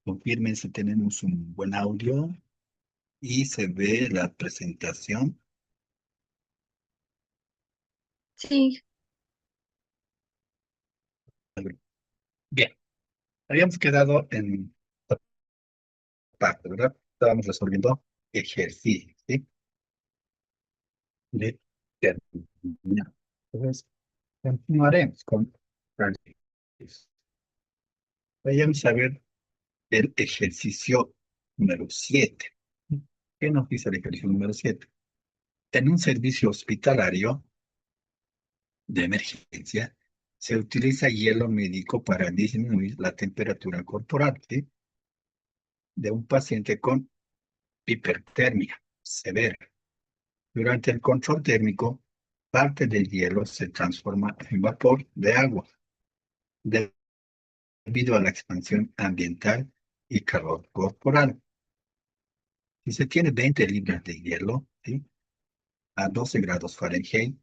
confirmen si tenemos un buen audio y se ve la presentación. Sí, Bien, habíamos quedado en esta parte, ¿verdad? Estábamos resolviendo ejercicios, ¿sí? Determinar. Entonces, continuaremos con ejercicios. Vayamos a ver el ejercicio número 7. ¿Qué nos dice el ejercicio número 7? En un servicio hospitalario de emergencia, se utiliza hielo médico para disminuir la temperatura corporal, ¿sí? De un paciente con hipertermia severa. Durante el control térmico, parte del hielo se transforma en vapor de agua debido a la expansión ambiental y calor corporal. Si se tiene 20 libras de hielo, ¿sí? A 12 grados Fahrenheit,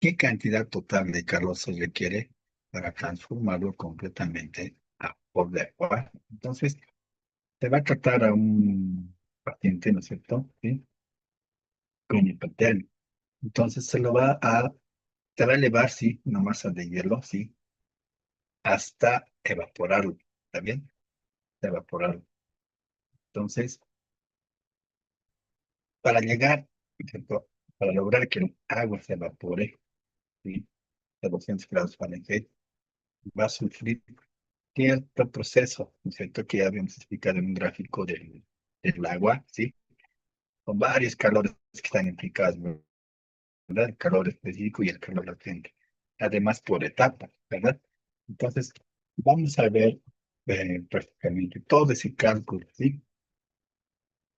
¿qué cantidad total de calor se requiere para transformarlo completamente a vapor de agua? Entonces, se va a tratar a un paciente, ¿no es cierto? ¿Sí? Con hipotermia. Entonces, se va a elevar, sí, una masa de hielo, sí, hasta evaporarlo. ¿Está bien? Evaporarlo. Entonces, para llegar, ¿no es cierto? Para lograr que el agua se evapore, ¿sí? A 200 grados Fahrenheit, va a sufrir cierto proceso, ¿no es cierto? Que ya habíamos explicado en un gráfico del agua, ¿sí? Con varios calores que están implicados, ¿verdad? El calor específico y el calor latente. Además, por etapas, ¿verdad? Entonces, vamos a ver prácticamente todo ese cálculo, ¿sí?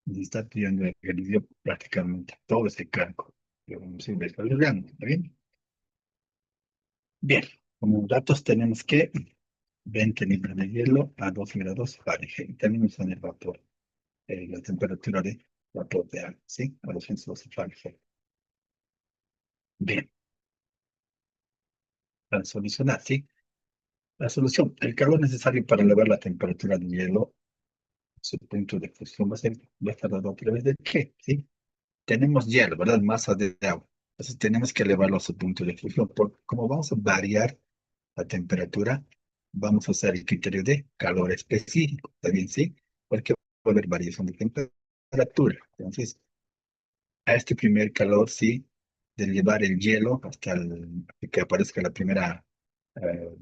Y está pidiendo el ejercicio prácticamente todo ese cálculo. Lo vamos a ir desarrollando, ¿está bien? Bien, como datos tenemos que 20 libras de hielo a 12 grados Fahrenheit. Tenemos en el vapor la temperatura de vapor de agua, ¿sí? A 212 Fahrenheit. Bien, para solucionar, ¿sí? La solución, el calor necesario para elevar la temperatura del hielo, su punto de fusión va a estar dado a través de qué, ¿sí? Tenemos hielo, ¿verdad? Masa de agua. Entonces tenemos que elevarlo a su punto de fusión. Como vamos a variar la temperatura, vamos a usar el criterio de calor específico, ¿está bien? ¿Sí? Porque va a haber variación de temperatura. Entonces, a este primer calor, sí, de llevar el hielo hasta que aparezca la primera eh,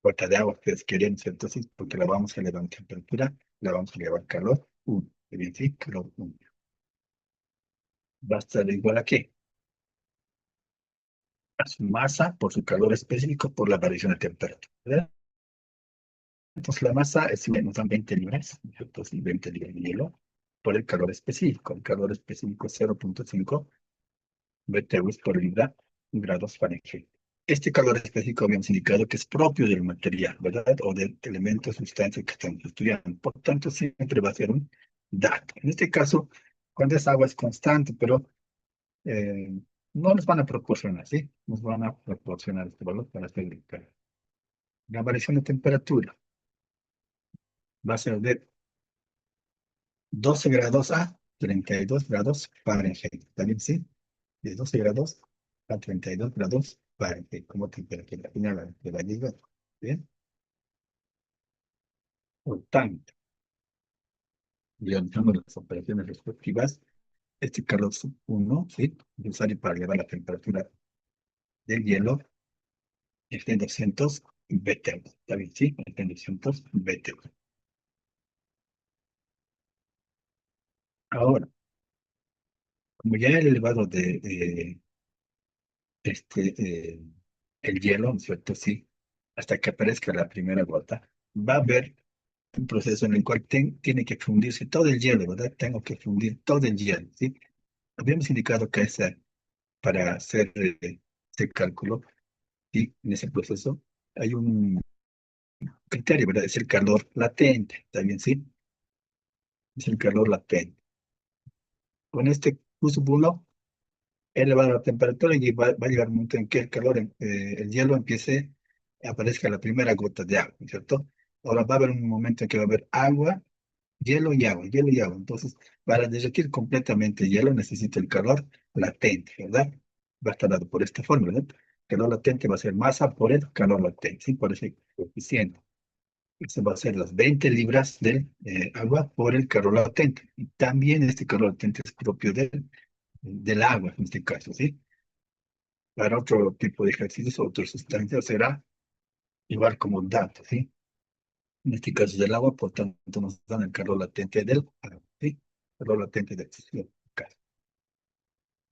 gota de agua que queremos, entonces, porque la vamos a elevar en temperatura, la vamos a elevar calor 1, bien, sí, calor 1. Va a estar igual a qué? A su masa por su calor específico por la variación de temperatura, ¿verdad? Entonces la masa es igual, nos dan 20 libras, entonces 20 libras de hielo por el calor específico. El calor específico es 0.5 BTUs por libra grados Fahrenheit. Este calor específico habíamos indicado que es propio del material, ¿verdad? O del elemento, sustancia que estamos estudiando. Por tanto, siempre va a ser un dato. En este caso, cuando es agua es constante, pero eh, no nos van a proporcionar, ¿sí? Nos van a proporcionar este valor para hacer el cálculo. La variación de temperatura va a ser de 12 grados a 32 grados Fahrenheit. ¿También sí? De 12 grados a 32 grados Fahrenheit como temperatura final de la liga. Bien. Por tanto, realizando las operaciones respectivas, este calor sub 1, ¿sí? Necesario para elevar la temperatura del hielo es de 200 BTU. ¿Está bien? Sí, es de 200 BTU. Ahora, como ya he elevado este, eh, el hielo, ¿no es cierto? Sí, hasta que aparezca la primera gota, va a haber un proceso en el cual tiene que fundirse todo el hielo, ¿verdad? Tengo que fundir todo el hielo, ¿sí? Habíamos indicado que para hacer ese cálculo, ¿sí? En ese proceso hay un criterio, ¿verdad? Es el calor latente, ¿está bien? Sí, es el calor latente. Con este cúmulo elevado la temperatura y va a llegar un momento en que el hielo empiece, aparezca la primera gota de agua, ¿no es cierto? Ahora va a haber un momento en que va a haber agua, hielo y agua, hielo y agua. Entonces, para derretir completamente el hielo necesita el calor latente, ¿verdad? Va a estar dado por esta forma, ¿verdad? Calor latente va a ser masa por el calor latente, ¿sí? Por ese coeficiente. Eso va a ser las 20 libras de agua por el calor latente. Y también este calor latente es propio del agua, en este caso, ¿sí? Para otro tipo de ejercicios, otra sustancia será igual como dato, ¿sí? En este caso del agua, por tanto, nos dan el calor latente del agua, ¿sí? Calor latente de extracción.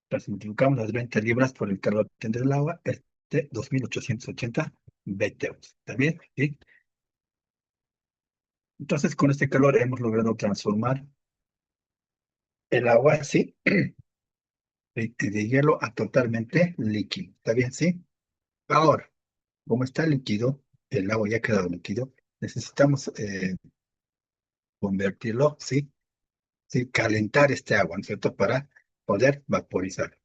Entonces, multiplicamos las 20 libras por el calor latente del agua, es de 2.880 BTUs. ¿Está bien? ¿Sí? Entonces, con este calor hemos logrado transformar el agua, ¿sí? De hielo a totalmente líquido. ¿Está bien? ¿Sí? Ahora, como está líquido, el agua ya ha quedado líquido, necesitamos convertirlo, ¿sí? Sí, calentar este agua, ¿no es cierto? Para poder vaporizar.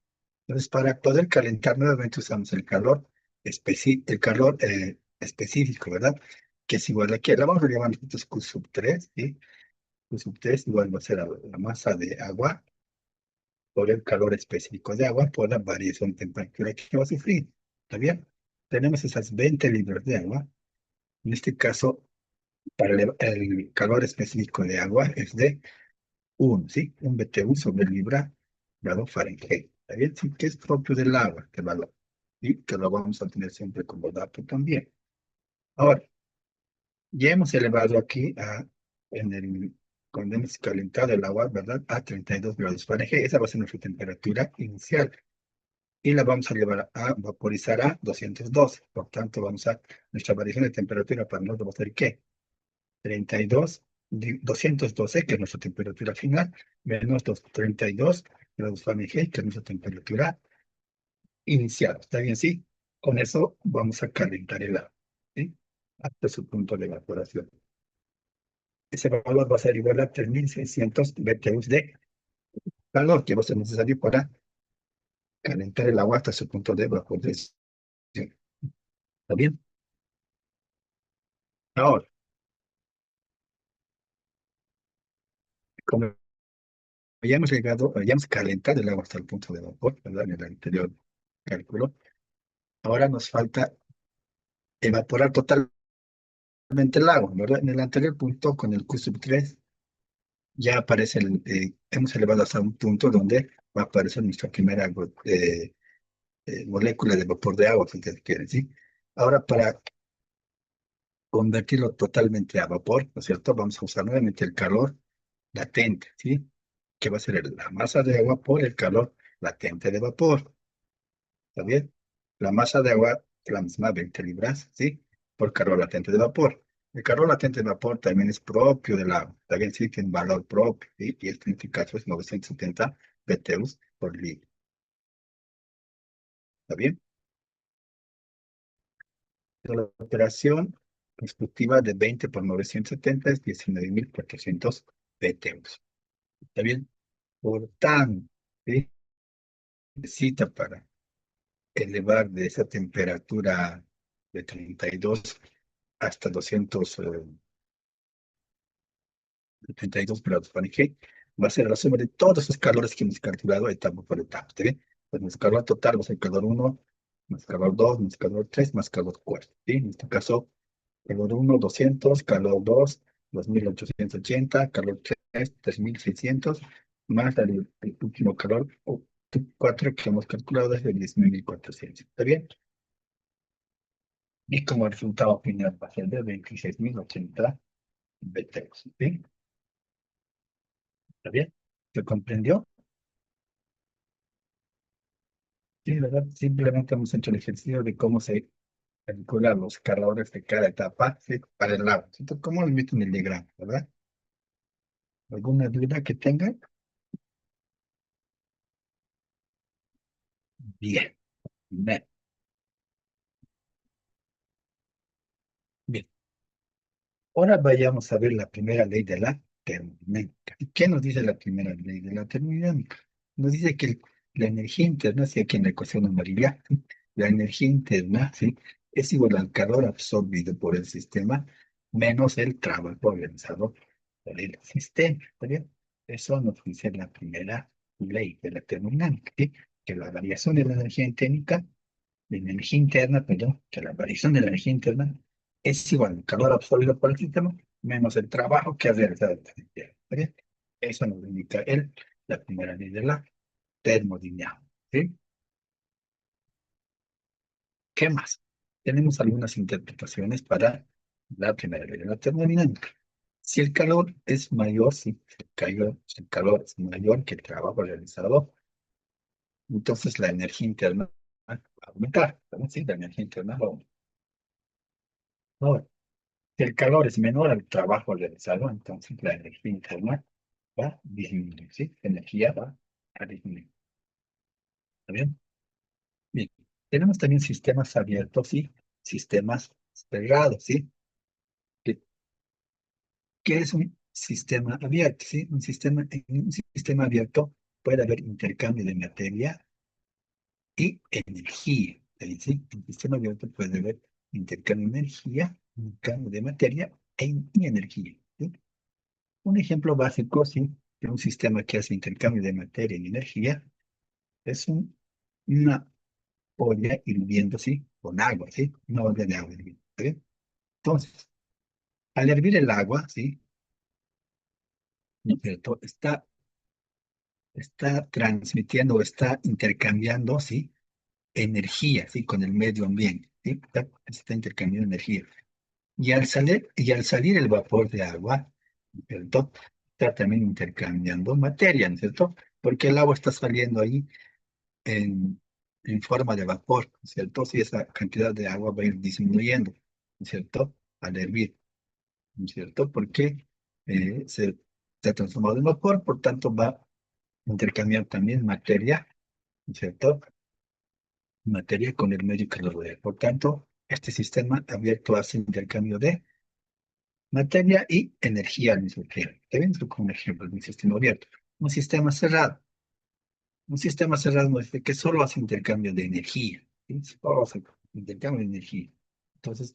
Entonces, para poder calentar nuevamente usamos el calor específico, ¿verdad? Que es igual aquí. La vamos a llamar nosotros Q sub 3, ¿sí? Q sub 3 igual va a ser la masa de agua por el calor específico de agua por la variación de temperatura que va a sufrir. ¿Está bien? Tenemos esas 20 libras de agua. En este caso, para el calor específico de agua es de 1, ¿sí? Un BTU sobre libra grado Fahrenheit. ¿Está bien? Sí, que es propio del agua, que valor. Y que lo vamos a tener siempre como dato también. Ahora, ya hemos elevado aquí cuando hemos calentado el agua, ¿verdad? A 32 grados Fahrenheit. Esa va a ser nuestra temperatura inicial. Y la vamos a llevar a vaporizar a 212. Por tanto, nuestra variación de temperatura para nosotros va a ser ¿qué? 32, 212, que es nuestra temperatura final, menos 32 grados Fahrenheit, que es nuestra temperatura inicial. ¿Está bien? Sí. Con eso vamos a calentar el agua, ¿sí? Hasta su punto de evaporación. Ese valor va a ser igual a 3.600 BTUs de calor que va a ser necesario para calentar el agua hasta su punto de evaporación. ¿Está bien? Ahora, como ya hemos calentado el agua hasta el punto de vapor, ¿verdad? En el anterior cálculo. Ahora nos falta evaporar totalmente el agua, ¿verdad? En el anterior punto, con el Q sub 3, ya aparece hemos elevado hasta un punto donde va a aparecer nuestra primera molécula de vapor de agua, si ustedes quieren, ¿sí? Ahora, para convertirlo totalmente a vapor, ¿no es cierto? Vamos a usar nuevamente el calor latente, ¿sí? Que va a ser la masa de agua por el calor latente de vapor. ¿Está bien? La masa de agua es la misma, 20 libras, ¿sí? Por calor latente de vapor. El calor latente de vapor también es propio del agua. También sí tiene valor propio, ¿sí? Y este en este caso es 970 BTUs por litro. ¿Está bien? La operación respectiva de 20 por 970 es 19.400 BTUs. ¿Está bien? Por tanto, ¿sí? Necesita para elevar de esa temperatura de 32 hasta 232 grados Fahrenheit, va a ser la suma de todos esos calores que hemos calculado etapa por etapa. ¿Está bien? Pues nuestro calor total va a ser calor 1, más calor 2, más calor 3, más calor 4. ¿Sí? En este caso, calor 1, 200, calor 2, 2.880, calor 3, 3.600, más el último calor 4 que hemos calculado es de 10.400. ¿Está bien? Y como resultado final va a ser de 26.080 BTUs. ¿Sí? ¿Está bien? ¿Se comprendió? Sí, ¿verdad? Simplemente hemos hecho el ejercicio de cómo se calculan los calores de cada etapa, ¿sí? Para el lado. Entonces, ¿cómo lo meto en el diagrama, verdad? ¿Alguna duda que tengan? Bien, bien. Bien. Ahora vayamos a ver la primera ley de la termodinámica. ¿Y qué nos dice la primera ley de la termodinámica? Nos dice que la energía interna, si aquí en la ecuación amarilla, ¿sí? La energía interna, ¿sí? Es igual al calor absorbido por el sistema menos el trabajo organizado por el sistema. ¿Está bien? Eso nos dice la primera ley de la termodinámica, ¿sí? Que la variación de la energía interna, perdón, que la variación de la energía interna es igual al calor absorbido por el sistema menos el trabajo que ha realizado el sistema. ¿Está bien? Eso nos indica la primera ley de la termodinámica. ¿Sí? ¿Qué más? Tenemos algunas interpretaciones para la primera ley de la termodinámica. Si el calor es mayor, si el calor es mayor que el trabajo realizado, entonces la energía interna va a aumentar. ¿Verdad? Sí, la energía interna va a aumentar. Ahora, si el calor es menor al trabajo realizado, entonces la energía interna va a disminuir. ¿Sí? La energía va a disminuir. ¿Está bien? Bien. Tenemos también sistemas abiertos y sistemas cerrados. ¿Sí? ¿Qué, qué es un sistema abierto? ¿Sí? En un sistema abierto puede haber intercambio de materia y energía. ¿Sí? En un sistema abierto puede haber intercambio de energía, intercambio de materia y energía. ¿Sí? Un ejemplo básico, ¿sí? De un sistema que hace intercambio de materia y energía es una olla hirviendo, ¿sí? Con agua, ¿sí? Una olla de agua hirviendo. ¿Sí? Entonces, al hervir el agua, ¿sí? ¿No es cierto? Está transmitiendo o está intercambiando, ¿sí? Energía, ¿sí? Con el medio ambiente, ¿sí? Está intercambiando energía. Y al salir el vapor de agua, ¿no es cierto? Está también intercambiando materia, ¿no es cierto? Porque el agua está saliendo ahí en forma de vapor, ¿no es cierto? Si esa cantidad de agua va a ir disminuyendo, ¿no es cierto? Al hervir, ¿no es cierto? Porque se ha transformado en vapor, por tanto va a intercambiar también materia, ¿no es cierto? Materia con el medio que lo rodea. Por tanto, este sistema abierto hace intercambio de materia y energía al mismo tiempo. Te ven como un ejemplo de un sistema abierto. Un sistema cerrado. Un sistema cerrado no es de que solo hace intercambio de energía. ¿Sí? Solo hace intercambio de energía. Entonces,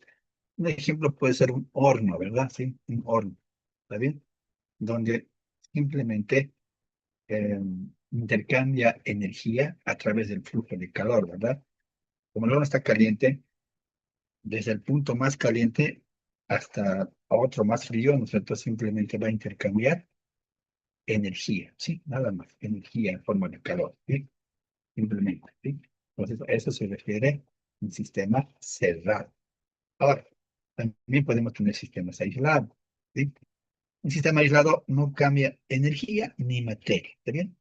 un ejemplo puede ser un horno, ¿verdad? Sí, un horno. ¿Está bien? Donde simplemente intercambia energía a través del flujo de calor, ¿verdad? Como el horno está caliente, desde el punto más caliente hasta a otro más frío, ¿no es cierto? Simplemente va a intercambiar energía, ¿sí? Nada más, energía en forma de calor, ¿sí? Simplemente, ¿sí? Entonces, a eso se refiere un sistema cerrado. Ahora, también podemos tener sistemas aislados, ¿sí? Un sistema aislado no cambia energía ni materia, ¿está bien?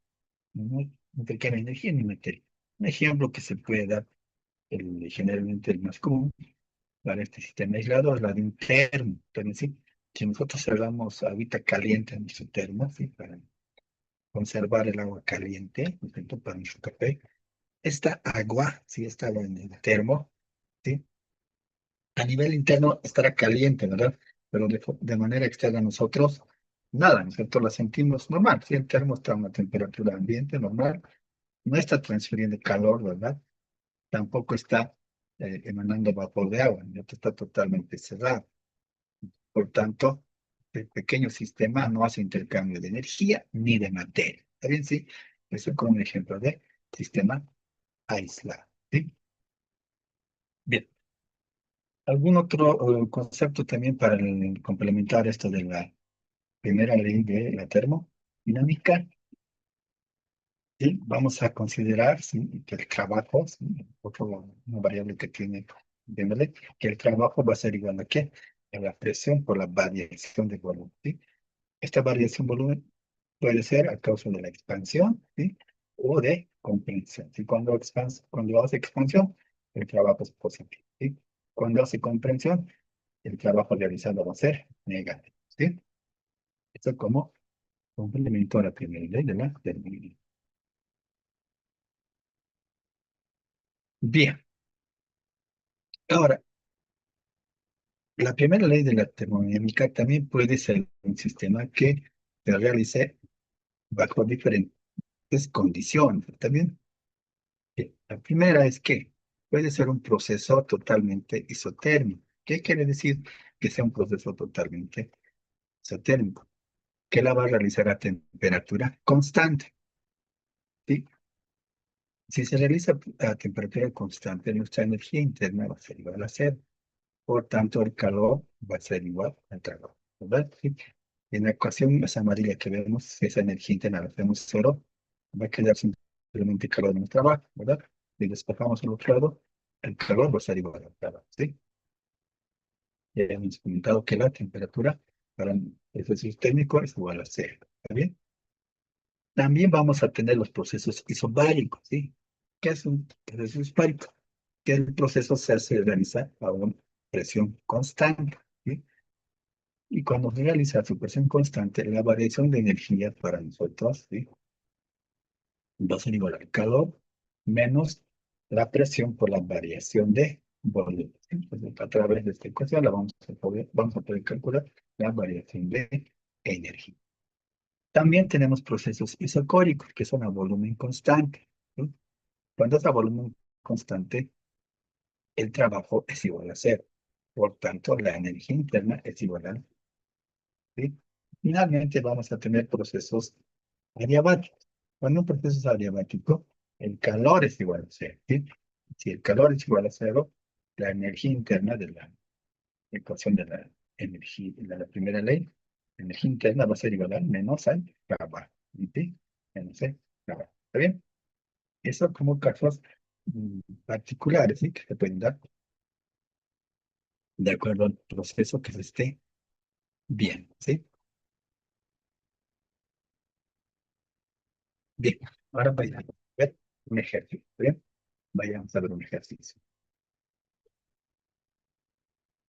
No intercambia energía ni materia. Un ejemplo que se puede dar, generalmente el más común, para este sistema aislado es la de un termo. También, ¿sí? Si nosotros cerramos agüita caliente en nuestro termo, ¿sí? Para conservar el agua caliente, ¿no es cierto? Para nuestro café, esta agua, ¿sí? Esta agua en el termo, ¿sí? A nivel interno estará caliente, ¿verdad? Pero de manera externa nosotros, nada, ¿no es cierto? La sentimos normal. Si el termo está a una temperatura ambiente normal, no está transfiriendo calor, ¿verdad? Tampoco está emanando vapor de agua, ya está totalmente cerrado. Por tanto, el pequeño sistema no hace intercambio de energía ni de materia. ¿Está bien? Sí. Eso es como un ejemplo de sistema aislado. ¿Sí? Bien. ¿Algún otro concepto también para complementar esto de la primera ley de la termodinámica? ¿Sí? Vamos a considerar, ¿sí? Que el trabajo, ¿sí? Una variable que tiene, entiéndale, que el trabajo va a ser igual a ¿qué? A la presión por la variación de volumen. ¿Sí? Esta variación de volumen puede ser a causa de la expansión, ¿sí? O de comprensión. ¿Sí? Cuando hace expansión, el trabajo es positivo. ¿Sí? Cuando hace comprensión, el trabajo realizado va a ser negativo. ¿Sí? Esto como complemento a la primera ley de la termodinámica. Bien, ahora, la primera ley de la termodinámica también puede ser un sistema que se realice bajo diferentes condiciones. ¿Está bien? La primera es que puede ser un proceso totalmente isotérmico. ¿Qué quiere decir? que sea un proceso totalmente isotérmico, que la va a realizar a temperatura constante, ¿sí? Si se realiza a temperatura constante, nuestra energía interna va a ser igual a cero. Por tanto, el calor va a ser igual al calor, ¿verdad? Sí. En la ecuación esa amarilla que vemos, esa energía interna la hacemos cero, va a quedar simplemente calor en nuestra barra, ¿verdad? Si despejamos al otro lado, el calor va a ser igual al calor, ¿sí? Ya hemos comentado que la temperatura para el proceso térmico es igual a cero, ¿está bien? También vamos a tener los procesos isobáricos, ¿sí? ¿Qué es un proceso isobárico? Que el proceso se hace realizar a una presión constante, ¿sí? Y cuando se realiza su presión constante, la variación de energía para nosotros, ¿sí? Va a ser igual al calor menos la presión por la variación de volumen, ¿sí? Entonces, a través de esta ecuación vamos a poder calcular la variación de energía. También tenemos procesos isocóricos, que son a volumen constante, ¿sí? Cuando es a volumen constante, el trabajo es igual a cero. Por tanto, la energía interna es igual a, ¿sí? Finalmente, vamos a tener procesos adiabáticos. Cuando un proceso es adiabático, el calor es igual a cero, ¿sí? Si el calor es igual a cero, la energía interna de la ecuación de la energía, de la primera ley, la energía interna va a ser igual a menos al trabajo, ¿sí? Menos el trabajo. ¿Está bien? Eso como casos particulares, ¿sí? Que se pueden dar de acuerdo al proceso que se esté bien, ¿sí? Bien, ahora vayamos a ver un ejercicio, ¿bien? Vayamos a ver un ejercicio.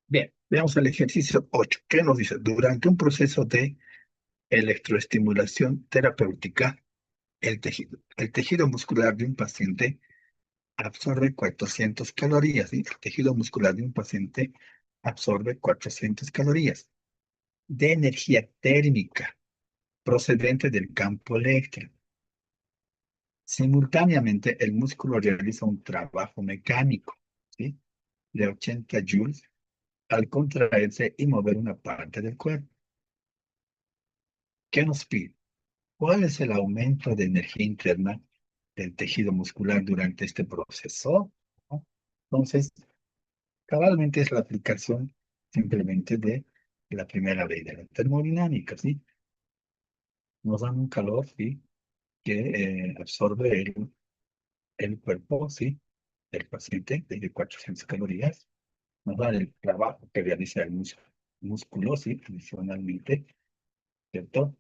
Bien, veamos el ejercicio 8. ¿Qué nos dice? Durante un proceso de electroestimulación terapéutica, el tejido muscular de un paciente absorbe 400 calorías, ¿sí? El tejido muscular de un paciente absorbe 400 calorías de energía térmica procedente del campo eléctrico. Simultáneamente, el músculo realiza un trabajo mecánico, ¿sí? De 80 joules al contraerse y mover una parte del cuerpo. ¿Qué nos pide? ¿Cuál es el aumento de energía interna del tejido muscular durante este proceso? ¿No? Entonces, cabalmente es la aplicación simplemente de la primera ley de la termodinámica, ¿sí? Nos dan un calor, ¿sí? Que absorbe el cuerpo, ¿sí? Del paciente de 400 calorías. Nos da el trabajo que realiza el músculo, ¿sí? Adicionalmente, ¿cierto?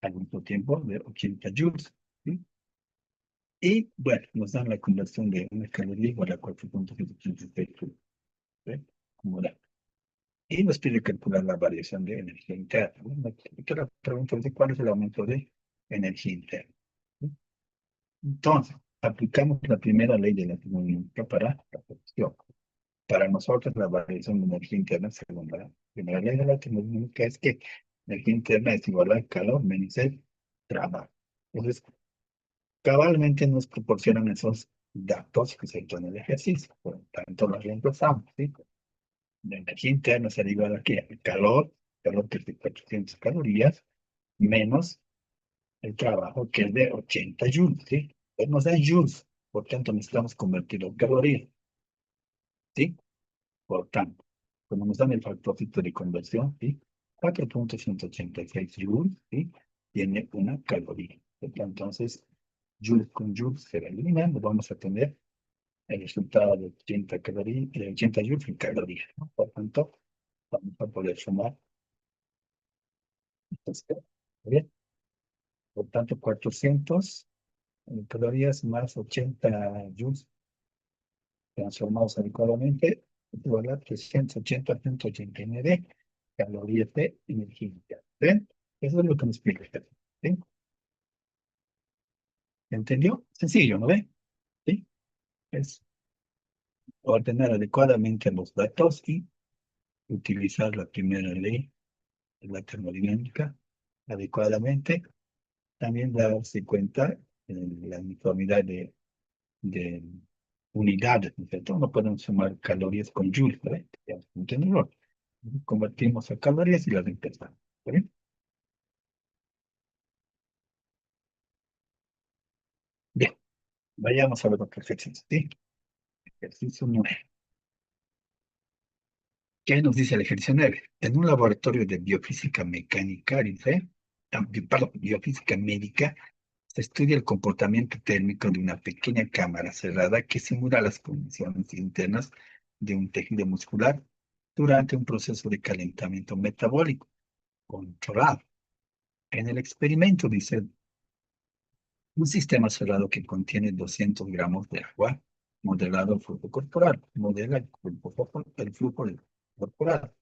Al mismo tiempo de 80 joules, ¿sí? Y bueno, nos dan la conversión de una caloría igual a 4.186 joules, ¿sí? Como la y nos pide calcular la variación de energía interna. ¿No? Aquí la pregunta es cuál es el aumento de energía interna. ¿Sí? Entonces, aplicamos la primera ley de la termodinámica para la producción. Para nosotros, la variación de energía interna, según la primera ley de la termodinámica, es que la energía interna es igual al calor menos el trabajo. Entonces, cabalmente nos proporcionan esos datos que se hecho en el ejercicio. Por lo tanto, los reemplazamos, ¿sí? La energía interna sería igual a ¿qué? El calor que es de 400 calorías, menos el trabajo que es de 80 joules, ¿sí? Pues nos dan joules, por tanto necesitamos convertirlo en calorías, ¿sí? Por tanto, como nos dan el factorcito de conversión, ¿sí? 4.186 joules, ¿sí? Tiene una caloría. Por tanto, entonces, joules con joules se va eliminando, vamos a tener el resultado de 80 calorías, de 80 joules en calorías, ¿no? Por tanto, vamos a poder sumar. Entonces, bien, por tanto, 400 calorías más 80 joules transformados adecuadamente, igual a 380.89 calorías de energía interna. ¿Ven? Eso es lo que me explica este. ¿Sí? ¿Entendió? Sencillo, ¿no ve? ¿Sí? Es ordenar adecuadamente los datos y utilizar la primera ley de la termodinámica adecuadamente. También darse cuenta de la uniformidad de unidades, ¿no es cierto? No podemos sumar calorías con joules, ¿verdad? Ya, ¿entendido? Convertimos a calorías y las empezamos. ¿Está bien? Bien, vayamos a ver otro ejercicio. ¿Sí? Ejercicio 9. ¿Qué nos dice el ejercicio 9? En un laboratorio de biofísica mecánica, dice, perdón, biofísica médica, se estudia el comportamiento térmico de una pequeña cámara cerrada que simula las condiciones internas de un tejido muscular durante un proceso de calentamiento metabólico controlado. En el experimento, dice, un sistema cerrado que contiene 200 gramos de agua, modelado el flujo corporal, modela el flujo corporal.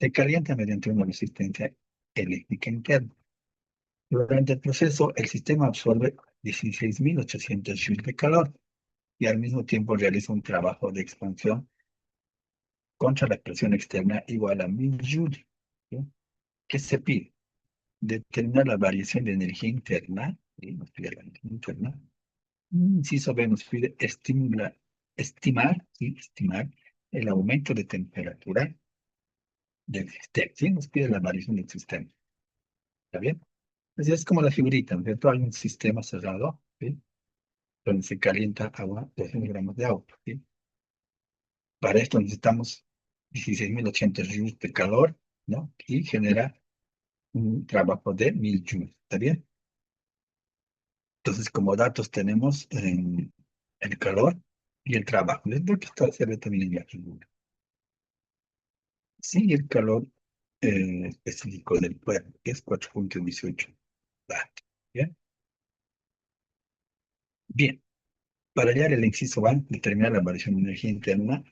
Se calienta mediante una resistencia eléctrica interna. Durante el proceso, el sistema absorbe 16.800 joules de calor y al mismo tiempo realiza un trabajo de expansión contra la presión externa igual a 1.000 joules. ¿Sí? ¿Qué se pide? Determinar la variación de energía interna. ¿Sí? Nos pide la energía interna. Inciso B nos pide estimar, ¿sí? Estimar el aumento de temperatura del sistema. ¿Sí? Nos pide la variación del sistema. ¿Está bien? Así es como la figurita, ¿no es cierto? Hay un sistema cerrado, ¿sí? Donde se calienta agua, 200 gramos de agua, ¿sí? Para esto necesitamos 16.800 joules de calor, ¿no? Y genera un trabajo de 1.000 joules, ¿está bien? Entonces, como datos tenemos el calor y el trabajo. Les voy a se ve también en la figura. Sí, el calor específico del cuerpo, que es 4,18 vatios. ¿Bien? Bien. Para hallar el inciso A, determinar la variación de energía interna,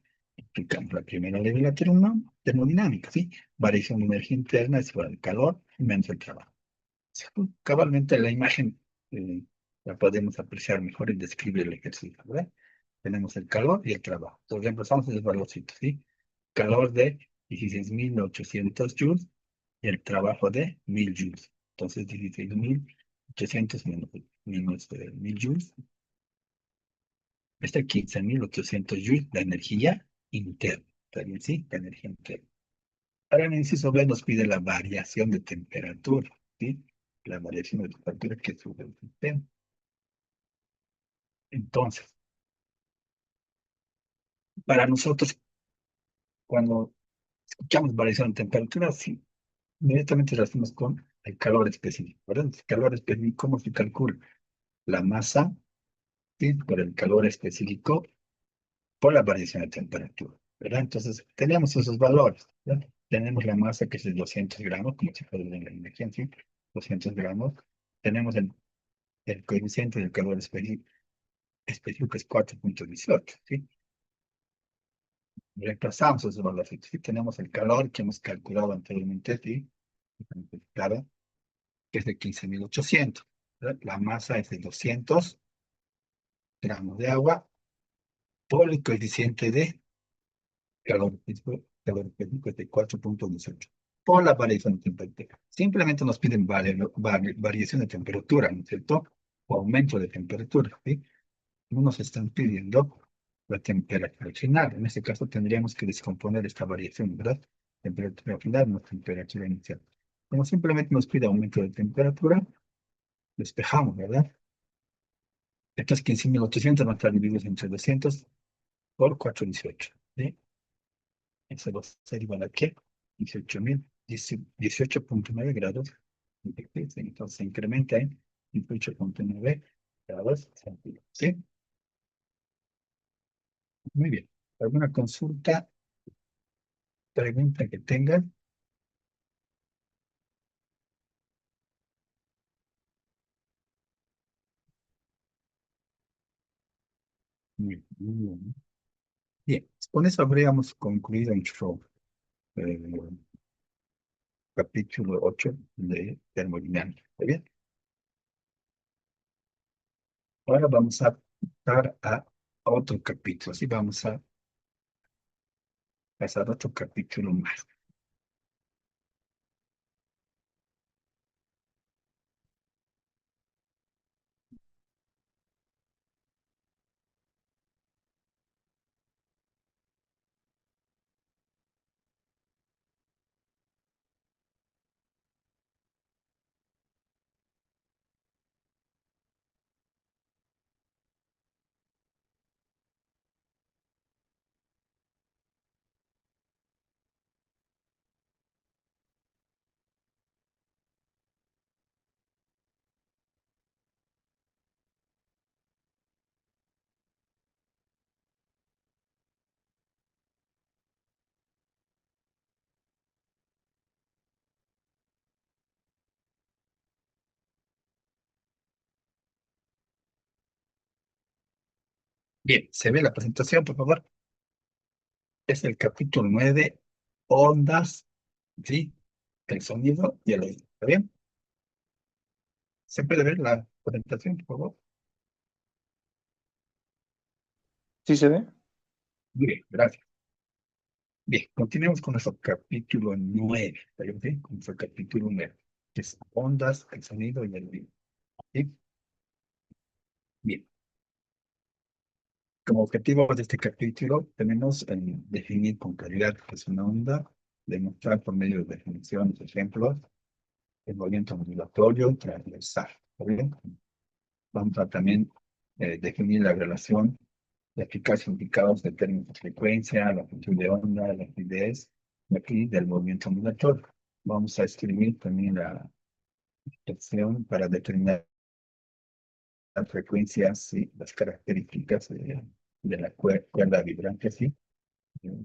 aplicamos la primera ley de la termodinámica, ¿sí? Variación de energía interna es igual al calor menos el trabajo. Sí, cabalmente la imagen eh, la podemos apreciar mejor y describir el ejercicio, ¿verdad? Tenemos el calor y el trabajo. Entonces reemplazamos esos valorcitos, ¿sí? Calor de 16.800 joules y el trabajo de 1.000 joules. Entonces 16.800 menos 1.000 joules. Está 15.800 joules de energía interna. ¿Está bien? Sí, la energía interna. Ahora en el inciso B nos pide la variación de temperatura, ¿sí? La variación de temperatura que sube el sistema. Entonces, para nosotros, cuando escuchamos variación de temperatura, sí, inmediatamente lo hacemos con el calor específico, ¿verdad? El calor específico, ¿cómo se calcula? La masa, ¿sí? Por el calor específico, por la variación de temperatura, ¿verdad? Entonces, tenemos esos valores, ¿verdad? Tenemos la masa que es de 200 gramos, como se puede ver en la imagen, ¿sí? 200 gramos. Tenemos el coeficiente del calor específico que es 4,18, ¿sí? Reemplazamos esos valores, ¿sí? Tenemos el calor que hemos calculado anteriormente, ¿sí? Claro, que es de 15.800, ¿verdad? La masa es de 200 gramos de agua por el coeficiente de calor específico es de 4,18 por la variación de temperatura. Simplemente nos piden variación de temperatura, ¿no es cierto? O aumento de temperatura, ¿sí? No nos están pidiendo la temperatura final. En este caso tendríamos que descomponer esta variación, ¿verdad? Temperatura final, no temperatura inicial. Como simplemente nos pide aumento de temperatura, despejamos, ¿verdad? Entonces 15.800 va a estar divididos entre 200 por 4,18. ¿Sí? Eso va a ser igual a ¿qué? 18.9 grados centígrados. Entonces se incrementa en 18,9 grados centígrados. ¿Sí? Muy bien. ¿Alguna consulta, pregunta que tengan? Muy bien. Bien, con eso habríamos concluido nuestro eh, capítulo 8 de termodinámica. ¿Está bien? Ahora vamos a pasar a otro capítulo. Así vamos a pasar a otro capítulo más. Bien, ¿se ve la presentación, por favor? Es el capítulo 9, ondas, ¿sí? El sonido y el oído. ¿Está bien? ¿Se puede ver la presentación, por favor? ¿Sí se ve? Bien, gracias. Bien, continuemos con nuestro capítulo 9. ¿Está bien? ¿Sí? Con nuestro capítulo 9, que es ondas, el sonido y el oído. ¿Sí? Bien, como objetivo de este capítulo tenemos definir con claridad qué es una onda, demostrar por medio de definiciones, ejemplos, el movimiento ondulatorio transversal. ¿Está bien? Vamos a también definir la relación de eficacia indicados de términos de frecuencia, la longitud de onda, la fluidez, y aquí del movimiento ondulatorio. Vamos a escribir también la expresión para determinar las frecuencias y las características de la cuerda vibrante, ¿sí? Eh,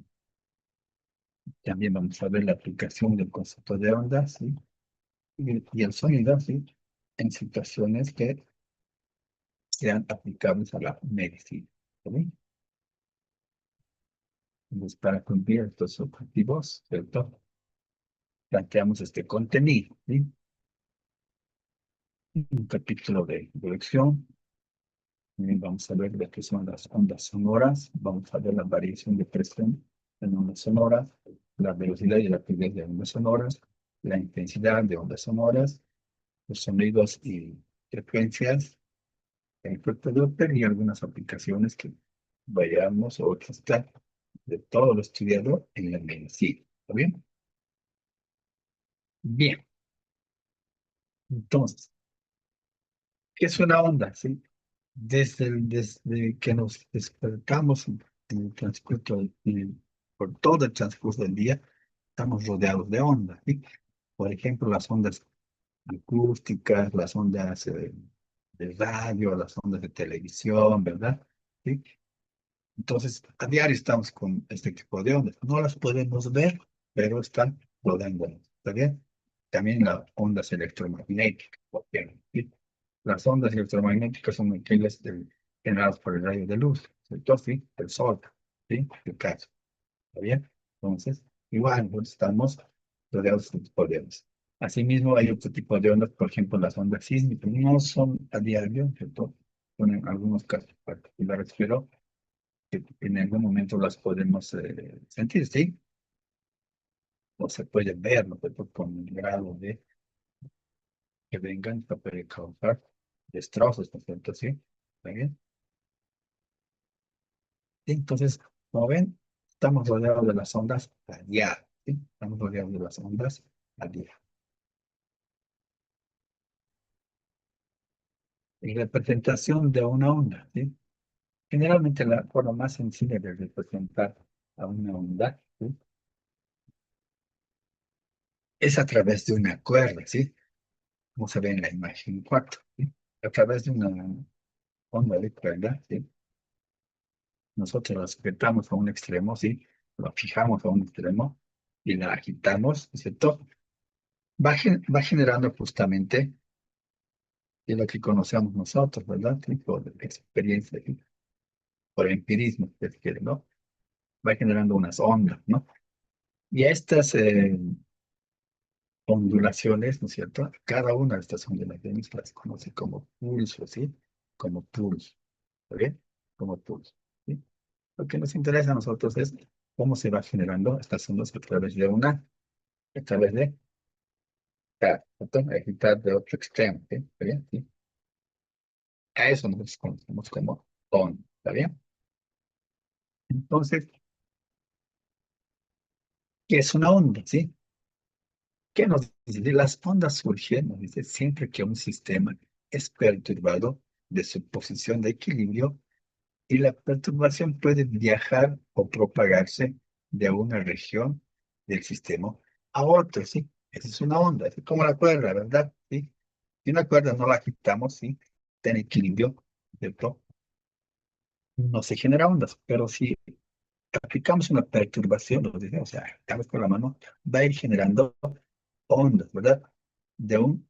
También vamos a ver la aplicación del concepto de onda, ¿sí? Y el sonido, ¿sí? En situaciones que sean aplicables a la medicina. ¿Sí? Entonces, para cumplir estos objetivos, ¿cierto? Planteamos este contenido, ¿sí? Un capítulo de introducción. También vamos a ver de qué son las ondas sonoras. Vamos a ver la variación de presión en ondas sonoras, la velocidad y la rapidez de ondas sonoras, la intensidad de ondas sonoras, los sonidos y frecuencias, el efecto Doppler y algunas aplicaciones que vayamos o que está de todo lo estudiado en la medicina. ¿Está bien? Bien. Entonces, ¿qué es una onda? ¿Sí? Desde que nos despertamos en el transcurso, por todo el transcurso del día, estamos rodeados de ondas, ¿sí? Por ejemplo, las ondas acústicas, las ondas de radio, las ondas de televisión, ¿verdad? ¿Sí? Entonces, a diario estamos con este tipo de ondas. No las podemos ver, pero están rodeándonos. ¿Está bien? También las ondas electromagnéticas, por ejemplo, ¿sí? Las ondas electromagnéticas son aquellas generadas por el rayo de luz, ¿cierto? Sí, el sol, ¿sí? El caso. ¿Está bien? Entonces, igual, pues, estamos rodeados de este tipo de ondas. Asimismo, hay otro tipo de ondas, por ejemplo, las ondas sísmicas. No son a diario, ¿cierto? Son en algunos casos particulares, pero que en algún momento las podemos sentir, ¿sí? O se puede ver, ¿no? Pero con el grado de que vengan, esto puede causar destrozos, ¿no es cierto? ¿Sí? ¿Está bien? Sí, entonces, como ven, estamos rodeados de las ondas a diario, ¿sí? Estamos rodeados de las ondas a diario. Y representación de una onda, ¿sí? Generalmente la forma más sencilla de representar a una onda, ¿sí? Es a través de una cuerda, ¿sí? Como se ve en la imagen 4, ¿sí? A través de una onda de cuerda, ¿sí? Nosotros la sujetamos a un extremo, ¿sí? La fijamos a un extremo y la agitamos, ¿cierto? Va generando justamente de lo que conocemos nosotros, ¿verdad? Sí, por experiencia, ¿sí? Por empirismo, si se quiere, ¿no? Va generando unas ondas, ¿no? Y a estas ondulaciones, ¿no es cierto? Cada una de estas ondulaciones las conoce como pulso, ¿sí? Como pulso, ¿está bien? Como pulso, ¿sí? Lo que nos interesa a nosotros es cómo se va generando estas ondas a través de agitar de otro extremo, ¿sí? ¿Está bien? ¿Sí? A eso nos conocemos como onda, ¿está bien? Entonces, ¿qué es una onda? ¿Sí? ¿Qué nos dice? Las ondas surgen, nos dice, siempre que un sistema es perturbado de su posición de equilibrio y la perturbación puede viajar o propagarse de una región del sistema a otra, ¿sí? Esa es una onda, es como la cuerda, ¿verdad? ¿Sí? Si una cuerda no la agitamos, ¿sí? Está en equilibrio, ¿cierto? No se genera ondas, pero si aplicamos una perturbación, nos dice, o sea, agitamos con la mano, va a ir generando ondas, ¿verdad? De un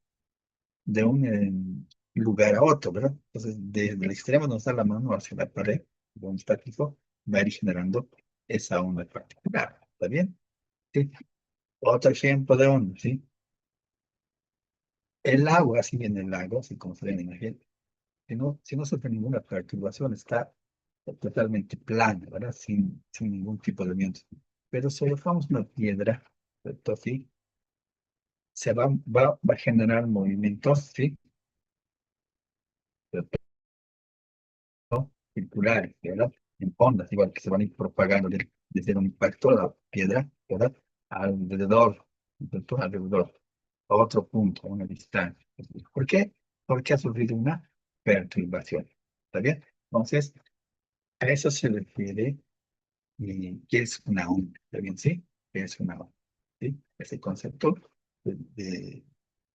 lugar a otro, ¿verdad? Entonces, desde el extremo donde está la mano hacia la pared, un estático, va a ir generando esa onda particular. ¿Está bien? Sí. Otro ejemplo de onda, ¿sí? El agua, así en el lago, así como se ve en la imagen, si no sufre ninguna perturbación, está totalmente plano, ¿verdad? Sin ningún tipo de viento. Pero si dejamos una piedra, ¿cierto? ¿Sí? Va a generar movimientos, ¿sí? Circulares, ¿verdad? En ondas, igual que se van a ir propagando desde un impacto a la piedra, ¿verdad? Alrededor, ¿cierto? Alrededor, a otro punto, a una distancia. ¿Por qué? Porque ha sufrido una perturbación. ¿Está bien? Entonces, a eso se refiere qué es una onda. ¿Está bien? ¿Sí? ¿Qué es una onda? ¿Sí? Ese concepto de, de-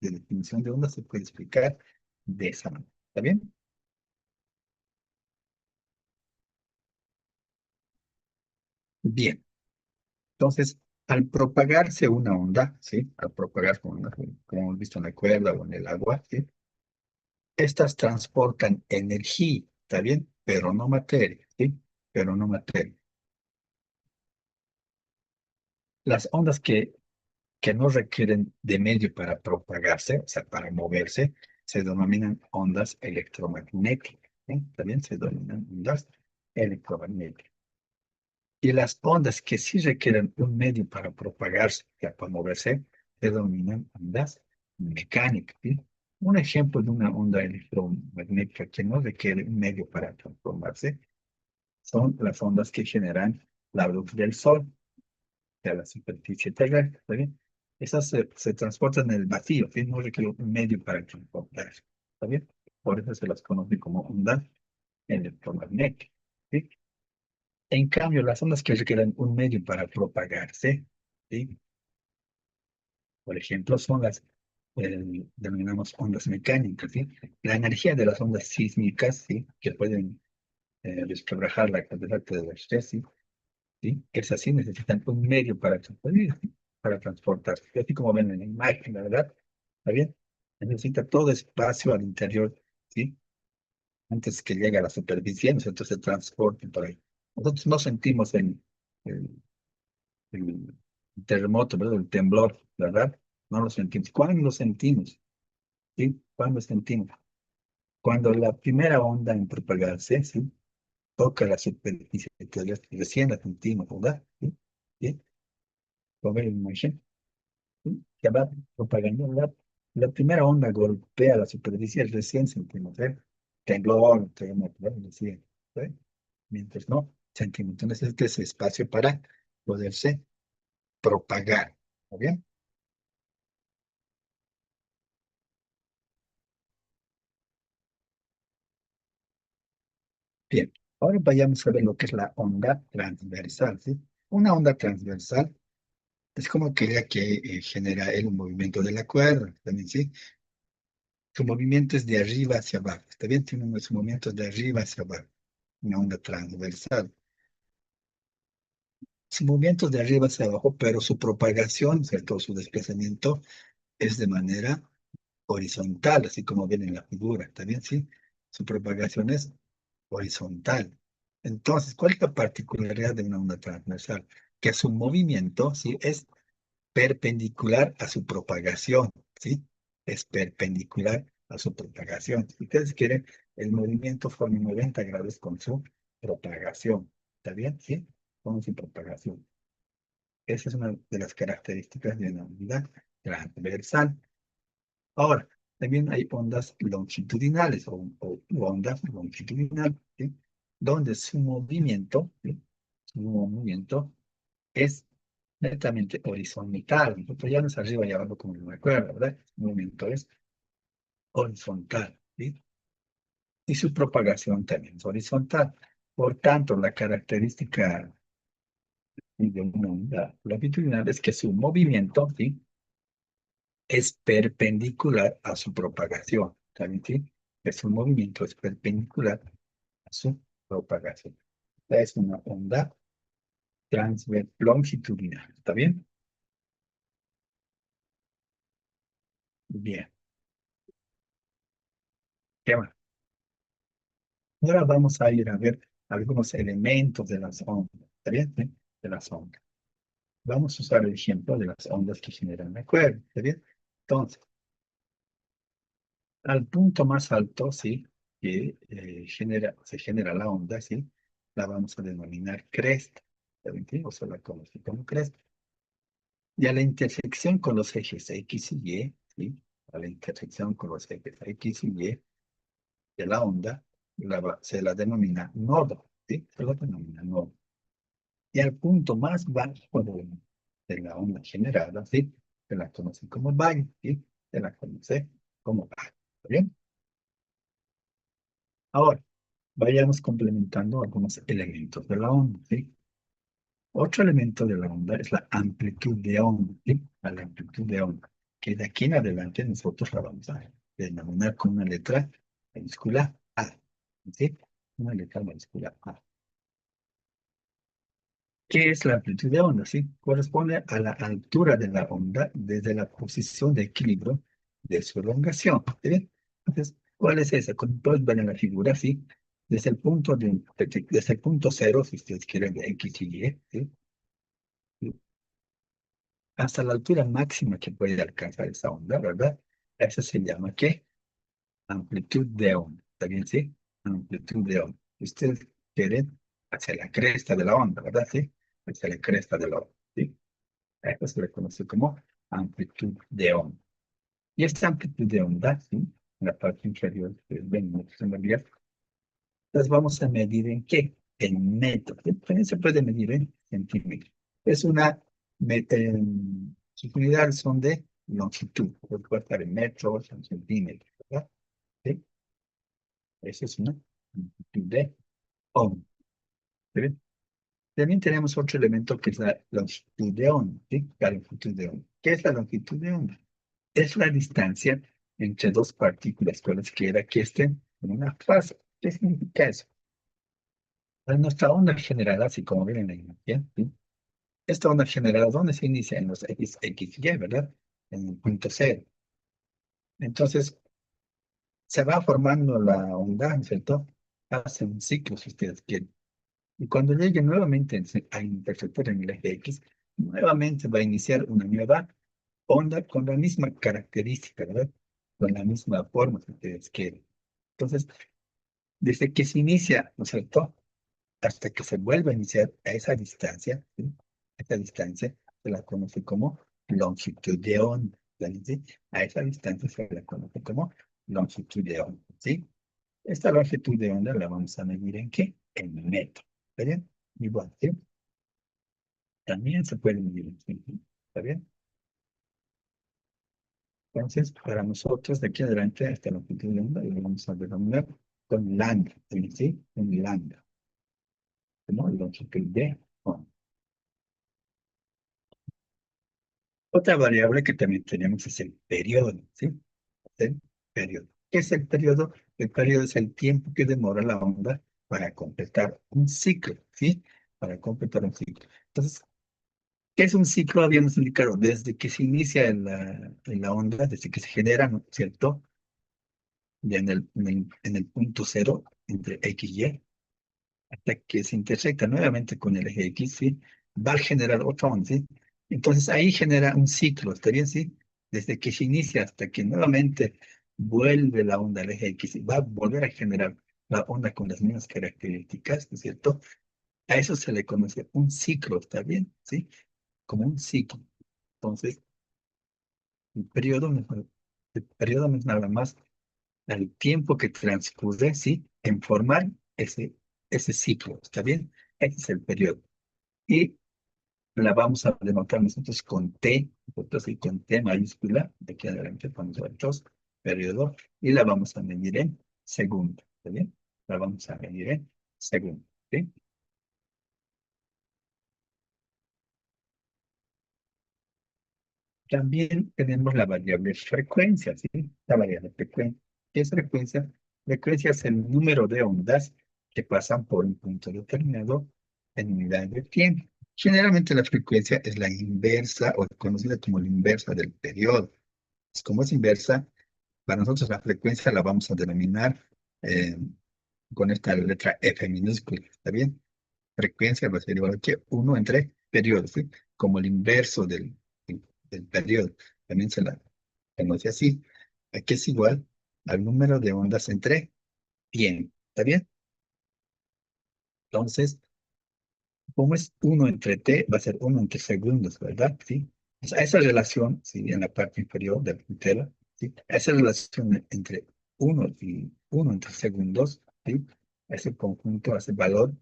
de definición de onda se puede explicar de esa manera. ¿Está bien? Bien. Entonces, al propagarse una onda, ¿sí? Al propagarse una onda, como hemos visto en la cuerda o en el agua, ¿sí? Estas transportan energía, ¿está bien? Pero no materia, ¿sí? Pero no materia. Las ondas que no requieren de medio para propagarse, o sea, para moverse, se denominan ondas electromagnéticas, ¿sí? También se denominan ondas electromagnéticas. Y las ondas que sí requieren un medio para propagarse, ya para moverse, se denominan ondas mecánicas, ¿sí? Un ejemplo de una onda electromagnética que no requiere un medio para transformarse son las ondas que generan la luz del sol de la superficie terrestre, ¿está bien? Esas se transportan en el vacío, ¿sí? No requiere un medio para transportarse, ¿está bien? Por eso se las conoce como ondas electromagnéticas, ¿sí? En cambio, las ondas que requieren un medio para propagarse, ¿sí? Por ejemplo, son las denominamos ondas mecánicas, ¿sí? La energía de las ondas sísmicas, ¿sí? Que pueden desquebrajar la catarata de la estrés, ¿sí? ¿Sí? Esas sí necesitan un medio para transportarse. Así como ven en la imagen, la verdad, ¿está bien? Necesita todo espacio al interior, ¿sí? Antes que llegue a la superficie, nosotros se transporten por ahí. Nosotros no sentimos el el terremoto, ¿verdad? El temblor, ¿verdad? No lo sentimos. ¿Cuándo lo sentimos? ¿Sí? ¿Cuándo sentimos? Cuando la primera onda en propagarse, ¿sí? Toca la superficie terrestre, recién la sentimos, ¿verdad? ¿Sí? ¿Sí? Como ven en la imagen, ¿sí? Que va propagando, ¿verdad? La primera onda golpea la superficie, recién sentimos, ¿eh? Temblor, terremoto, ¿verdad? Recién, ¿sí? Mientras no sentimos. Entonces, este es el espacio para poderse propagar, ¿está bien? Bien, ahora vayamos a ver lo que es la onda transversal, ¿sí? Una onda transversal es como aquella que genera el movimiento de la cuerda, también, ¿sí? Su movimiento es de arriba hacia abajo, ¿está bien? Tiene unos movimientos de arriba hacia abajo, una onda transversal. Su movimiento es de arriba hacia abajo, pero su propagación, ¿cierto? Su desplazamiento es de manera horizontal, así como viene en la figura, ¿está bien? Sí, su propagación es horizontal. Entonces, ¿cuál es la particularidad de una onda transversal? Que su movimiento, ¿sí? Es perpendicular a su propagación, ¿sí? Es perpendicular a su propagación. Si ustedes quieren, el movimiento forma 90 grados con su propagación, ¿está bien? ¿Sí? Con su propagación. Esa es una de las características de una onda transversal. Ahora, también hay ondas longitudinales o ondas longitudinales, ¿sí? Donde su movimiento, ¿sí? Su movimiento es netamente horizontal. Nosotros ya no es arriba y abajo como lo recuerda, ¿verdad? Su movimiento es horizontal, ¿sí? Y su propagación también es horizontal. Por tanto, la característica de una onda longitudinal es que su movimiento, ¿sí? Es perpendicular a su propagación. ¿Saben? ¿Sí? Es un movimiento, es perpendicular a su propagación. Esta es una onda longitudinal. ¿Está bien? Bien. ¿Qué más? Ahora vamos a ir a ver. algunos elementos de las ondas, ¿está bien? ¿Sí? De las ondas. Vamos a usar el ejemplo de las ondas que generan la cuerda, ¿está bien? Entonces, al punto más alto, ¿sí? Que se genera la onda, ¿sí? La vamos a denominar cresta, ¿está bien? ¿Sí? O sea, la conocemos como cresta. Y a la intersección con los ejes X y Y, ¿sí? A la intersección con los ejes X y Y de la onda, se la denomina nodo, ¿sí? Se la denomina nodo. Y al punto más bajo de la onda generada, ¿sí? Se la conoce como valle, ¿sí? Se la conoce como valle, ¿está bien? Ahora, vayamos complementando algunos elementos de la onda, ¿sí? Otro elemento de la onda es la amplitud de onda, ¿sí? La amplitud de onda, que de aquí en adelante nosotros la vamos a denominar con una letra mayúscula A, ¿sí? Una letra mayúscula A. ¿Qué es la amplitud de onda? ¿Sí? Corresponde a la altura de la onda desde la posición de equilibrio de su elongación. ¿Sí? ¿Bien? Entonces, ¿cuál es esa? Como puedes ver en la figura, ¿sí? Desde el punto cero, si ustedes quieren, de X y Y, ¿sí? Hasta la altura máxima que puede alcanzar esa onda, ¿verdad? Eso se llama, ¿qué? Amplitud de onda. ¿Está bien? ¿Sí? Amplitud de onda. Ustedes quieren hacia la cresta de la onda, ¿verdad? ¿Sí? Hacia la cresta de la onda. ¿Sí? Esto se le conoce como amplitud de onda. Y esta amplitud de onda, ¿sí? En la parte inferior, ustedes ven nuestras melodías, las vamos a medir en qué? En metros. También se puede medir en centímetros. Es una, sus unidades son de longitud. Puede estar en metros, en centímetros, ¿verdad? ¿Sí? Esa es una amplitud de onda. ¿Sí? También tenemos otro elemento que es la longitud de onda, ¿sí? La longitud de onda. ¿Qué es la longitud de onda? Es la distancia entre dos partículas cualesquiera que estén en una fase. ¿Qué significa eso? En nuestra onda generada, así como ven en la imagen, ¿sí? Esta onda generada, ¿dónde se inicia? En los X y, ¿verdad? En el punto cero. Entonces, se va formando la onda, ¿no es cierto? Hace un ciclo, si ustedes quieren. Y cuando llegue nuevamente a intersectar en el eje X, nuevamente va a iniciar una nueva onda con la misma característica, ¿verdad? Con la misma forma, si ustedes quieren. Entonces, desde que se inicia, ¿no es cierto? Hasta que se vuelve a iniciar a esa distancia, ¿sí? Esa distancia se la conoce como longitud de onda, ¿sí? A esa distancia se la conoce como longitud de onda, ¿sí? Esta longitud de onda la vamos a medir ¿en qué? En metro, ¿está bien? Igual, ¿sí? También se puede medir en centímetros, ¿está bien? Entonces, para nosotros, de aquí adelante, esta longitud de onda, lo vamos a denominar con lambda, ¿sí? En lambda, ¿no? Longitud de onda. Otra variable que también tenemos es el periodo, ¿sí? El periodo. ¿Qué es el periodo? El periodo es el tiempo que demora la onda para completar un ciclo, ¿sí? Para completar un ciclo. Entonces, ¿qué es un ciclo? Habíamos indicado desde que se inicia en la onda, desde que se genera, ¿no es cierto? Y en el punto cero, entre X y Y, hasta que se intersecta nuevamente con el eje X, ¿sí? Va a generar otra onda, ¿sí? Entonces ahí genera un ciclo, ¿está bien? ¿Sí? Desde que se inicia hasta que nuevamente vuelve la onda al eje X y va a volver a generar la onda con las mismas características, ¿no es cierto? A eso se le conoce un ciclo, ¿está bien? ¿Sí? Como un ciclo. Entonces, el periodo no es nada más el tiempo que transcurre, ¿sí? En formar ese ciclo, ¿está bien? Ese es el periodo. Y la vamos a denotar nosotros con T, nosotros sí con T mayúscula, de aquí adelante con nosotros, periodo, y la vamos a medir en segundo, ¿está bien? La vamos a medir en segundo, ¿sí? También tenemos la variable frecuencia, ¿sí? La variable frecuencia. ¿Qué es frecuencia? Frecuencia es el número de ondas que pasan por un punto determinado en unidades de tiempo. Generalmente la frecuencia es la inversa o conocida como la inversa del periodo. Como es inversa, para nosotros la frecuencia la vamos a denominar con esta letra F minúscula, ¿está bien? Frecuencia va a ser igual que 1 entre periodo, ¿sí? Como el inverso del periodo. También se la conoce así. Aquí es igual al número de ondas entre tiempo, ¿está bien? Entonces, como es 1 entre t, va a ser 1 entre segundos, ¿verdad? ¿Sí? O sea, esa relación, ¿sí? En la parte inferior de la tutela, ¿sí? Esa relación entre 1 entre segundos, ¿sí? Ese conjunto, ese valor,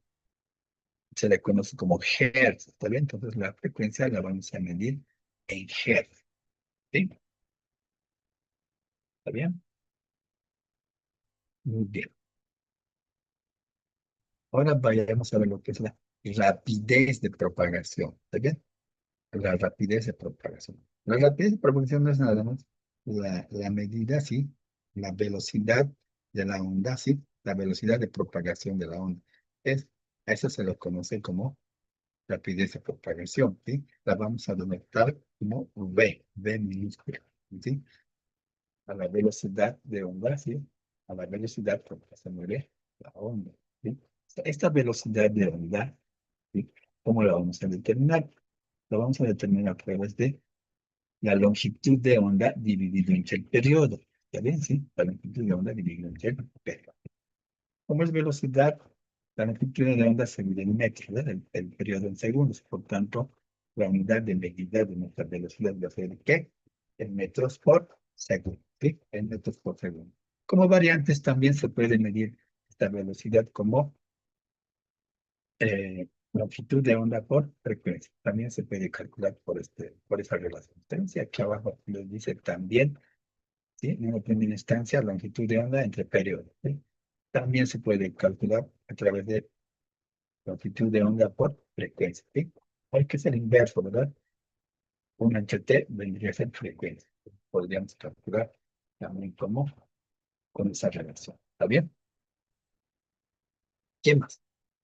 se le conoce como hertz, ¿está bien? Entonces, la frecuencia la vamos a medir en hertz, ¿sí? ¿Está bien? Muy bien. Ahora vayamos a ver lo que es la rapidez de propagación, ¿está bien? La rapidez de propagación. La rapidez de propagación no es nada más la medida, ¿sí? La velocidad de la onda, ¿sí? La velocidad de propagación de la onda. Es, a eso se lo conoce como rapidez de propagación, ¿sí? La vamos a denotar como V minúscula, ¿sí? A la velocidad de onda, ¿sí? A la velocidad con que se mueve la onda, ¿sí? Esta velocidad de onda, ¿sí? ¿Cómo la vamos a determinar? Lo vamos a determinar a través de la longitud de onda dividido entre el periodo. ¿Está bien? Sí, la longitud de onda dividido entre el periodo. Como es velocidad, la longitud de onda se mide en metros, ¿verdad? El periodo en segundos. Por tanto, la unidad de medida de nuestra velocidad va a ser ¿qué? En metros por segundo. ¿Sí? En metros por segundo. Como variantes también se puede medir esta velocidad como longitud de onda por frecuencia. También se puede calcular por esa relación. Entonces, aquí abajo les dice también, ¿sí? En una primera instancia, longitud de onda entre periodos, ¿sí? También se puede calcular a través de longitud de onda por frecuencia, ¿sí? Hay que ser inverso, ¿verdad? 1 entre t vendría a ser frecuencia. Podríamos calcular también como con esa relación. ¿Está bien? ¿Qué más?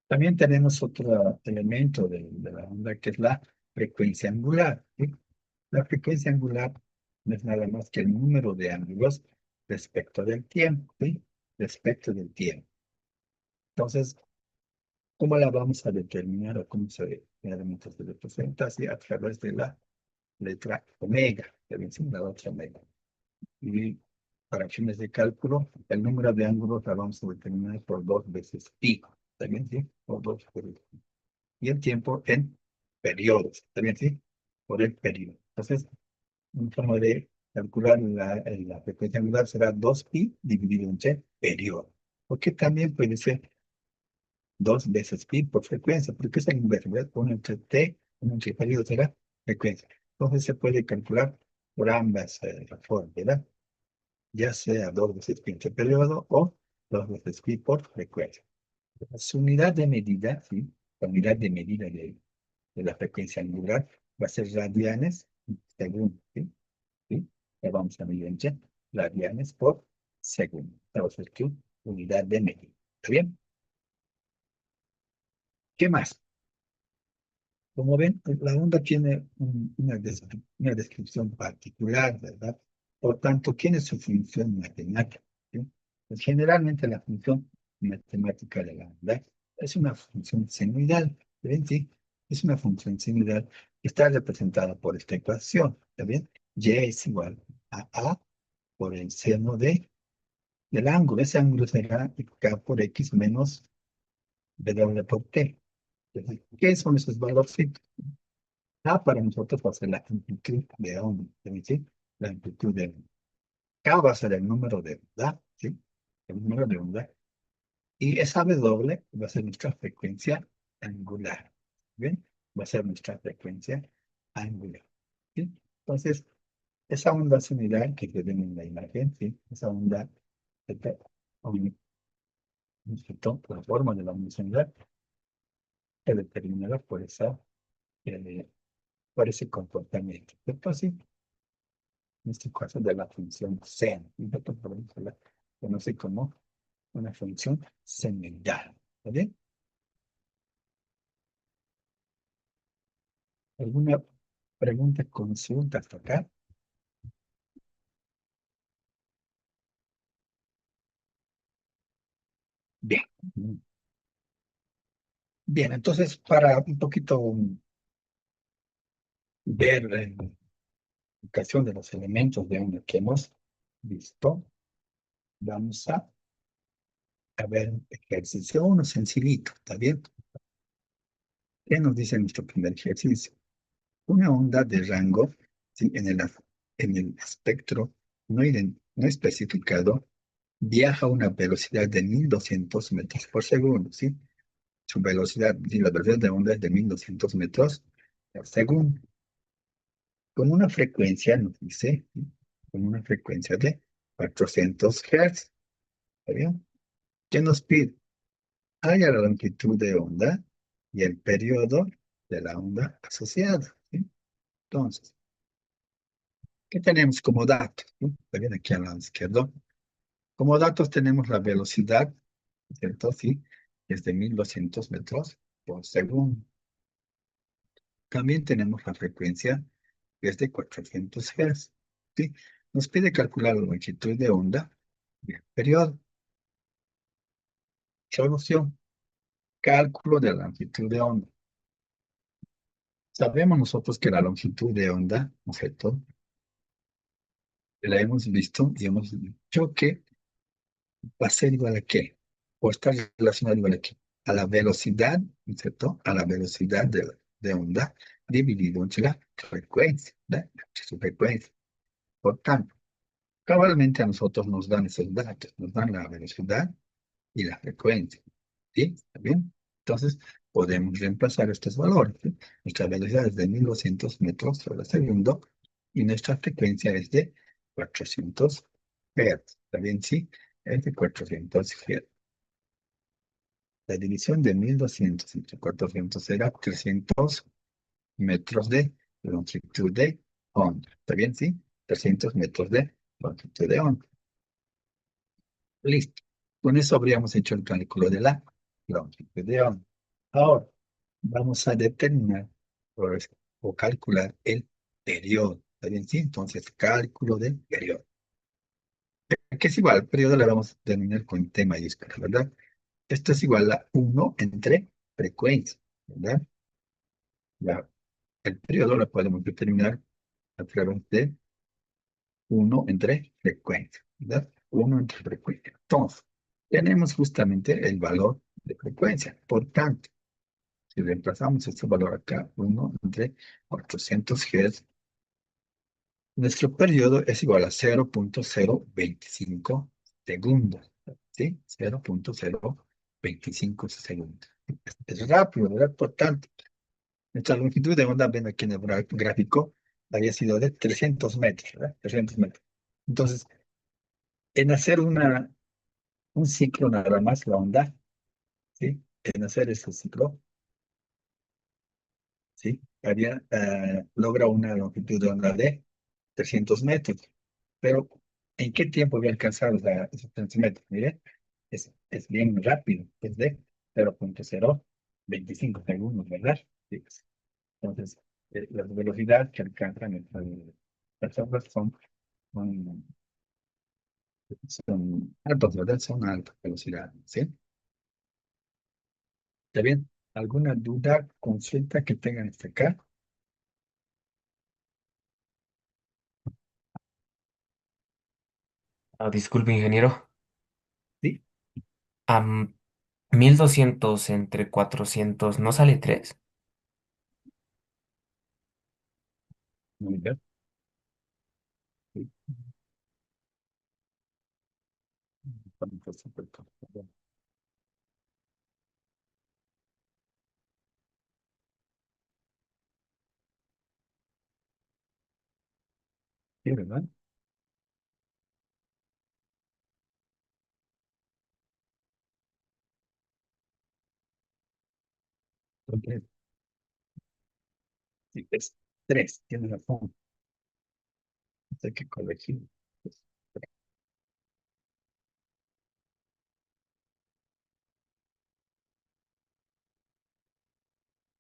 También tenemos otro elemento de la onda que es la frecuencia angular, ¿sí? La frecuencia angular no es nada más que el número de ángulos respecto del tiempo, ¿sí? Respecto del tiempo. Entonces, ¿cómo la vamos a determinar o cómo generalmente se representa? Así a través de la letra omega, que viene siendo la otra omega. Y para fines de cálculo, el número de ángulos la vamos a determinar por 2 veces pi. ¿Está bien? ¿Sí? Por 2 veces pi. Y el tiempo en periodos. ¿Está bien? ¿Sí? Por el periodo. Entonces, un forma de calcular la frecuencia angular será 2pi dividido entre periodo. Porque también puede ser 2 veces pi por frecuencia, porque es el inverso, ¿verdad? 1 entre t, 1 entre periodo será frecuencia. Entonces se puede calcular por ambas formas, ¿verdad? Ya sea 2 veces pi entre periodo o 2 veces pi por frecuencia. Su unidad de medida, ¿sí? La unidad de medida de la frecuencia angular va a ser radianes según, ¿sí? ¿Sí? La vamos a medir en radianes por segundo. Esta va a ser tu unidad de medida. ¿Está bien? ¿Qué más? Como ven, la onda tiene una descripción particular, ¿verdad? Por tanto, tiene su función matemática, ¿sí? Pues generalmente la función matemática de la onda es una función senoidal, ¿ven? Sí, es una función senoidal que está representada por esta ecuación, ¿está bien? Y es igual a por el seno del ángulo. Ese ángulo será k por x menos w por t. ¿Qué son esos valores? K para nosotros va a ser la amplitud de onda, es decir, la amplitud de onda. K va a ser el número de onda, ¿sí? El número de onda. Y esa W va a ser nuestra frecuencia angular. ¿Bien? Va a ser nuestra frecuencia angular. ¿Sí? Entonces, esa onda similar que se ven en la imagen, ¿sí? Esa onda, esta, un- la forma de la onda similar, se determinada eh, por ese comportamiento. Entonces, en este caso de la función sen. Y nosotros podemos la conoce como una función senoidal. ¿Está bien? ¿Alguna pregunta, consulta hasta acá? Bien. Bien, entonces para un poquito ver la ubicación de los elementos de onda que hemos visto, vamos a ver un ejercicio, uno sencillito, ¿está bien? ¿Qué nos dice nuestro primer ejercicio? Una onda de rango, ¿sí? En el espectro no especificado viaja a una velocidad de 1200 metros por segundo, ¿sí? Su velocidad, y la velocidad de onda es de 1200 metros por segundo, con una frecuencia, nos dice, ¿sí? Con una frecuencia de 400 Hz, ¿está bien? ¿Qué nos pide? Haya la longitud de onda y el periodo de la onda asociada, ¿sí? Entonces, ¿qué tenemos como datos? ¿Sí? Está bien aquí al lado izquierdo. Como datos tenemos la velocidad, ¿cierto? Sí, es de 1200 metros por segundo. También tenemos la frecuencia, que es de 400 Hz. ¿Sí? Nos pide calcular la longitud de onda y el periodo. Solución, cálculo de la longitud de onda. Sabemos nosotros que la longitud de onda, ¿no es cierto? La hemos visto y hemos dicho que va a ser igual a qué, o está relacionado igual a qué, a la velocidad, ¿no es cierto? A la velocidad de onda dividido entre la frecuencia, ¿verdad? Entre su frecuencia. Por tanto, cabalmente a nosotros nos dan esos datos, nos dan la velocidad y la frecuencia, ¿sí? ¿Está bien? Entonces, podemos reemplazar estos valores, ¿sí? Nuestra velocidad es de 1200 metros sobre segundo y nuestra frecuencia es de 400 Hz. ¿Está bien? Sí, es de 400 Hz. La división de 1200 entre 400 será 300 metros de longitud de onda. ¿Está bien? Sí, 300 metros de longitud de onda. Listo. Con eso habríamos hecho el cálculo de la longitud de onda. Ahora, vamos a determinar o, o calcular el periodo. ¿Está bien? Sí, entonces cálculo del periodo. Que es igual, el periodo le vamos a determinar con T mayúscula, ¿verdad? Esto es igual a uno entre frecuencia, ¿verdad? La El periodo lo podemos determinar a través de uno entre frecuencia, ¿verdad? Uno entre frecuencia. Entonces, tenemos justamente el valor de frecuencia. Por tanto, si reemplazamos este valor acá, uno entre 400 Hz, nuestro periodo es igual a 0,025 segundos, ¿sí? 0,025 segundos. Es rápido, ¿verdad? Por tanto, nuestra longitud de onda, ven aquí en el gráfico, había sido de 300 metros, ¿verdad? 300 metros. Entonces, en hacer un ciclo nada más, la onda, ¿sí? En hacer ese ciclo, ¿sí? Logra una longitud de onda de 300 metros. Pero, ¿en qué tiempo había alcanzado esos 300 metros? Mire, es bien rápido, es de 0,025 segundos, ¿verdad? Sí. Entonces, las velocidades que alcanzan las ondas son, son altas, ¿verdad? Son altas velocidades, ¿sí? ¿Está bien? ¿Alguna duda, consulta que tengan hasta acá? Ah, disculpe, ingeniero. Sí, Am, 1200 entre 400, ¿no sale 3? muy bien. Sí, sí, ¿verdad? Entonces, sí, es 3, tiene razón. Hay que corregir.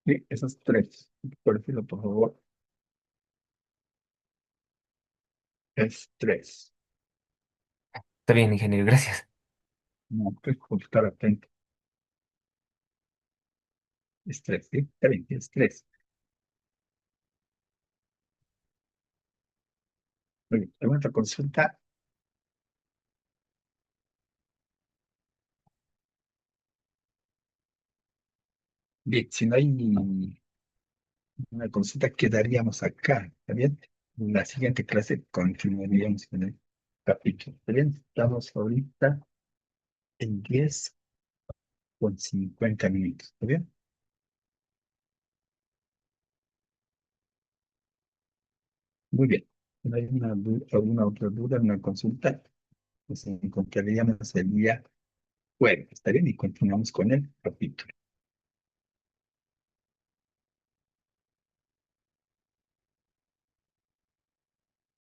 Sí, esos 3. Corregirlo, por favor. Es 3. Está bien, ingeniero, gracias. No, pues, por estar atento. Estrés, ¿sí? Está bien, estrés. Muy bien. ¿Alguna otra consulta? Bien, si no hay una consulta, quedaríamos acá, ¿está bien? En la siguiente clase continuaríamos con el capítulo, ¿está bien? Estamos ahorita en 10:50, ¿está bien? Muy bien. ¿No hay alguna otra duda, una consulta? Nos encontraríamos el día jueves, ¿está bien? Y continuamos con el capítulo.